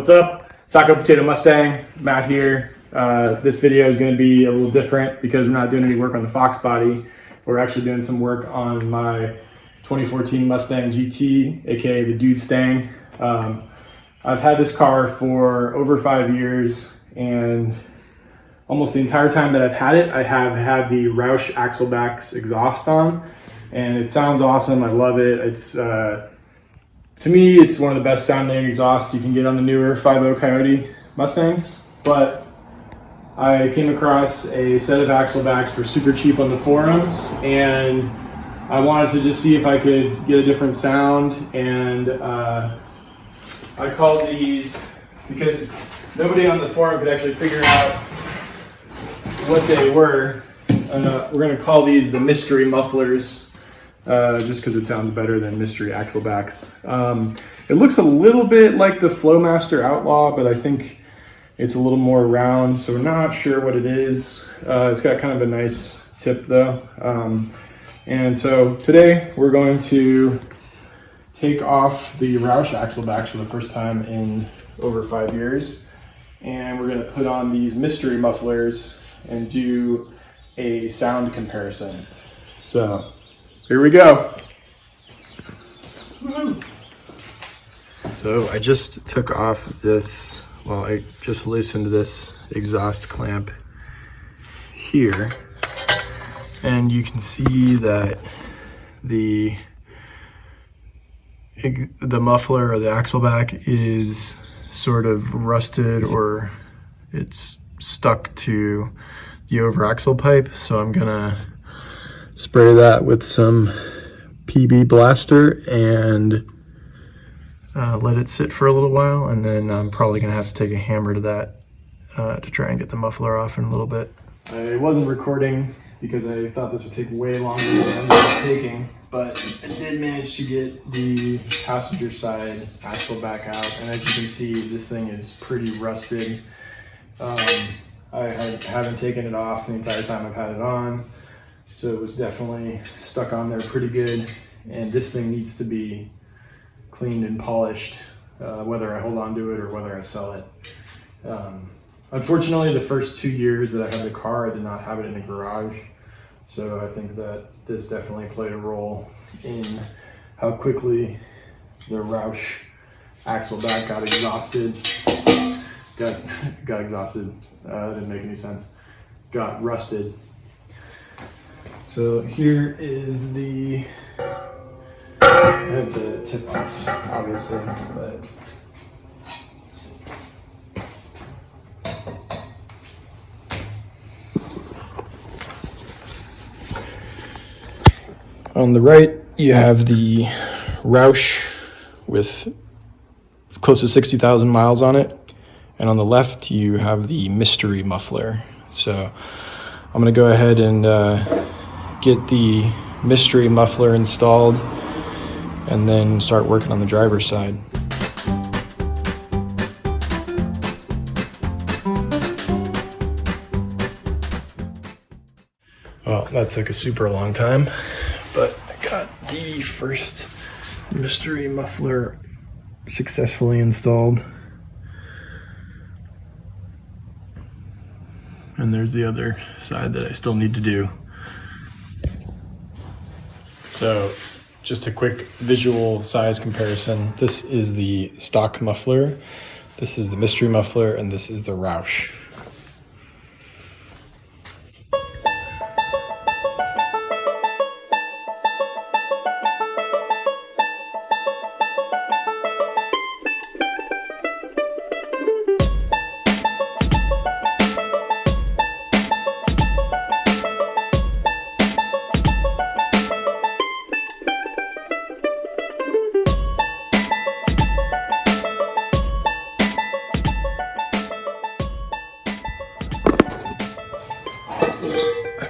What's up? Taco Potato Mustang, Matt here. This video is going to be a little different because we're not doing any work on the Fox body. We're actually doing some work on my 2014 Mustang GT, aka the Dude Stang. I've had this car for over 5 years, and almost the entire time that I've had it, I have had the Roush Axlebacks exhaust on, and it sounds awesome. I love it. It's to me, it's one of the best sounding exhausts you can get on the newer 5.0 Coyote Mustangs. But I came across a set of Axlebacks for super cheap on the forums, and I wanted to just see if I could get a different sound. And I called these because nobody on the forum could actually figure out what they were. We're going to call these the mystery mufflers, just because it sounds better than mystery Axlebacks. It looks a little bit like the Flowmaster Outlaw, but I think it's a little more round, so we're not sure what it is. It's got kind of a nice tip though. And so today we're going to take off the Roush Axlebacks for the first time in over 5 years, and we're going to put on these mystery mufflers and do a sound comparison. So here we go. So I just took off this, well, I just loosened this exhaust clamp here, and you can see that the muffler or the Axleback is sort of rusted, or it's stuck to the over axle pipe. So I'm gonna spray that with some PB Blaster and let it sit for a little while, and then I'm probably gonna have to take a hammer to that to try and get the muffler off in a little bit. I wasn't recording because I thought this would take way longer than it ended up taking, but I did manage to get the passenger side Axleback out, and as you can see, this thing is pretty rusted. I haven't taken it off the entire time I've had it on, so it was definitely stuck on there pretty good, and this thing needs to be cleaned and polished, whether I hold on to it or whether I sell it. Unfortunately, the first 2 years that I had the car, I did not have it in the garage, so I think that this definitely played a role in how quickly the Roush Axleback got exhausted. Got exhausted. That didn't make any sense. Got rusted. So here is the, I have the tip off, obviously, but on the right, you have the Roush with close to 60,000 miles on it. And on the left, you have the mystery muffler. So I'm gonna go ahead and get the mystery muffler installed and then start working on the driver's side. Well, that took a super long time, but I got the first mystery muffler successfully installed. And there's the other side that I still need to do. So just a quick visual size comparison. This is the stock muffler, this is the mystery muffler, and this is the Roush.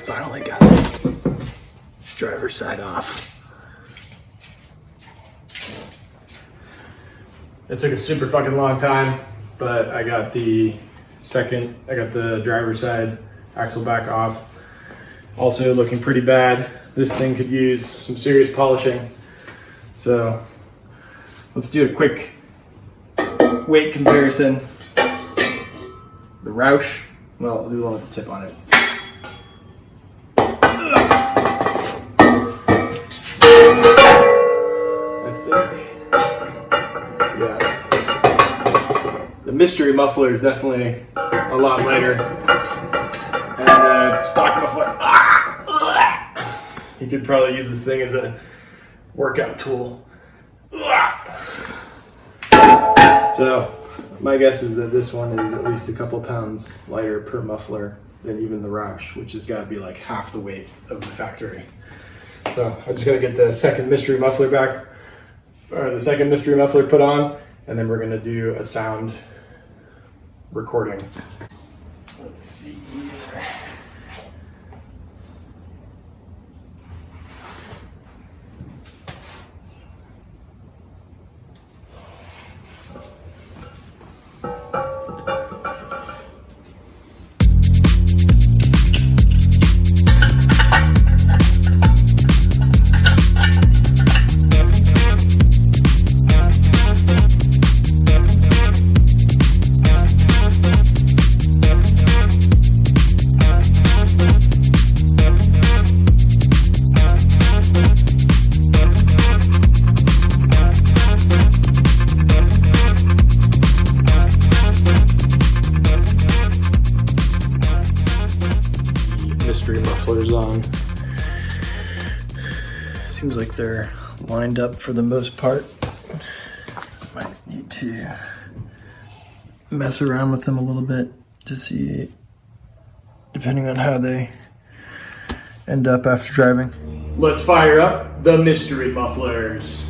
Finally got this driver's side off. It took a super fucking long time, but I got the driver's side Axleback off. Also looking pretty bad. This thing could use some serious polishing. So let's do a quick weight comparison. The Roush, well, I'll do the one with the tip on it. I think, yeah, the mystery muffler is definitely a lot lighter. And the stock muffler, you could probably use this thing as a workout tool. So my guess is that this one is at least a couple pounds lighter per muffler than even the Roush, which has got to be like half the weight of the factory. So I just got to get the second mystery muffler back, or the second mystery muffler put on, and then we're going to do a sound recording. Let's see here. Mufflers on. Seems like they're lined up for the most part. Might need to mess around with them a little bit to see, depending on how they end up after driving. Let's fire up the mystery mufflers.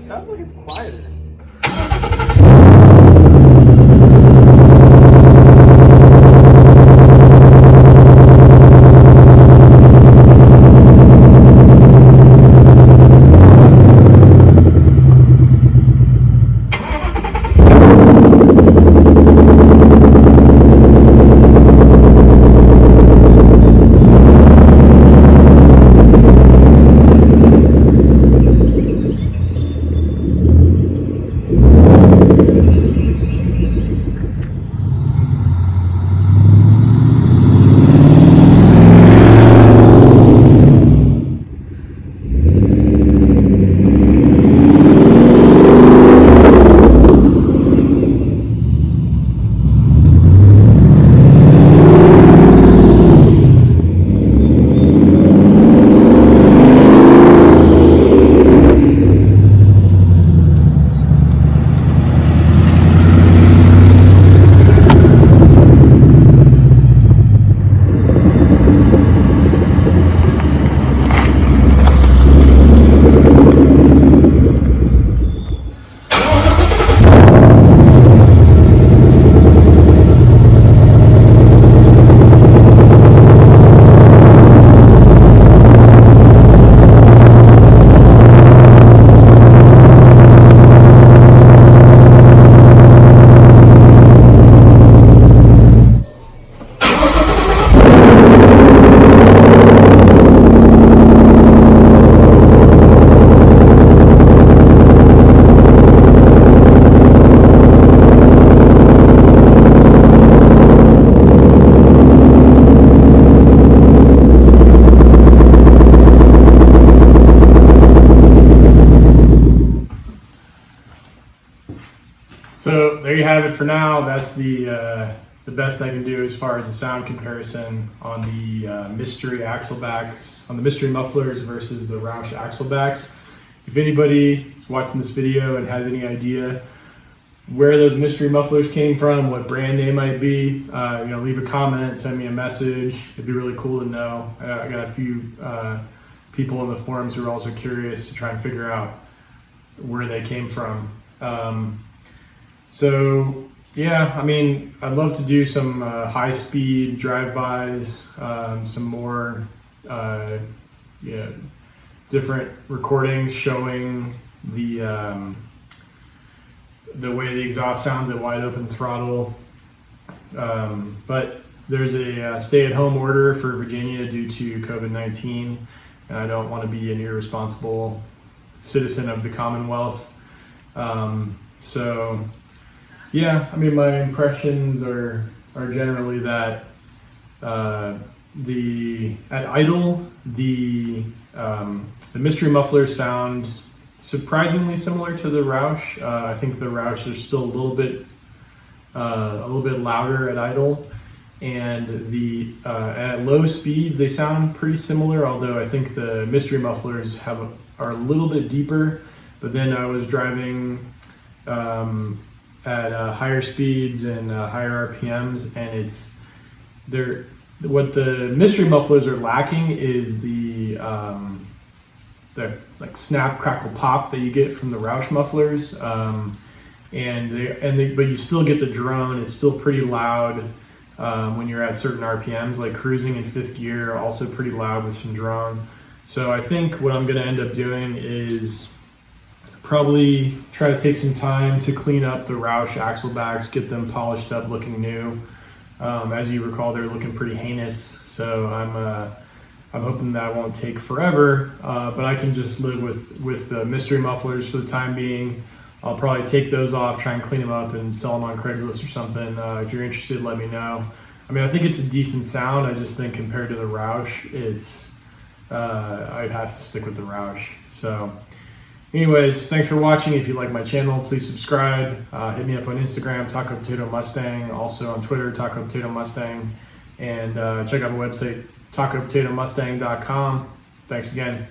Sounds like it's quieter. So there you have it for now. That's the best I can do as far as the sound comparison on the mystery axle backs, on the mystery mufflers versus the Roush axle backs. if anybody is watching this video and has any idea where those mystery mufflers came from, what brand they might be, leave a comment, send me a message. It'd be really cool to know. I got a few people in the forums who are also curious to try and figure out where they came from. So yeah, I mean, I'd love to do some high-speed drive-bys, some more different recordings showing the way the exhaust sounds at wide open throttle. But there's a stay-at-home order for Virginia due to COVID-19, and I don't want to be an irresponsible citizen of the Commonwealth. So yeah, I mean, my impressions are generally that at idle, the mystery mufflers sound surprisingly similar to the Roush. I think the Roush is still a little bit louder at idle, and at low speeds they sound pretty similar. Although I think the mystery mufflers are a little bit deeper. But then I was driving at higher speeds and higher RPMs, and what the mystery mufflers are lacking is the like snap, crackle, pop that you get from the Roush mufflers, but you still get the drone. It's still pretty loud when you're at certain RPMs, like cruising in 5th gear, also pretty loud with some drone. So I think what I'm going to end up doing is probably try to take some time to clean up the Roush axle bags, get them polished up, looking new. As you recall, they're looking pretty heinous, so I'm hoping that won't take forever, but I can just live with the mystery mufflers for the time being. I'll probably take those off, try and clean them up and sell them on Craigslist or something. If you're interested, let me know. I mean, I think it's a decent sound. I just think compared to the Roush, I'd have to stick with the Roush. So anyways, thanks for watching. If you like my channel, please subscribe. Hit me up on Instagram, Taco Potato Mustang. Also on Twitter, Taco Potato Mustang. And check out my website, TacoPotatoMustang.com. Thanks again.